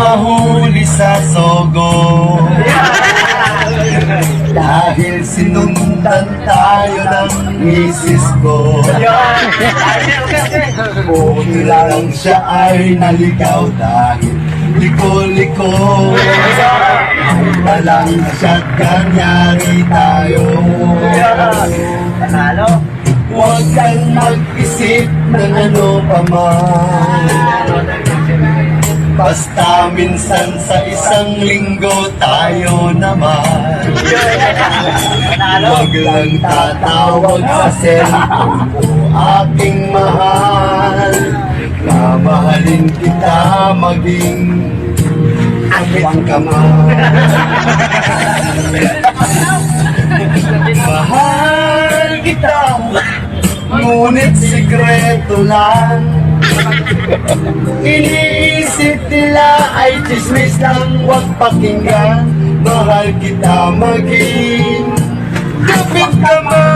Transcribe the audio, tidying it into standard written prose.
mahuli sa sogo. Dahil sinundan tayo ng misis ko. Buti lang siya ay naligaw dahil liko-liko. Talang siya kanyari tayo. Huwag kang mag-isip ng ano pa man. Basta minsan sa isang linggo tayo naman. Huwag lang tatawag sa cellphone ko, aking mahal. Mamahalin kita maging akit ka man. Mahal kita, ngunit sikreto lang. Iniisip nila ay chismis lang, huwag pakinggan. Mahal kita maging kapit ka man.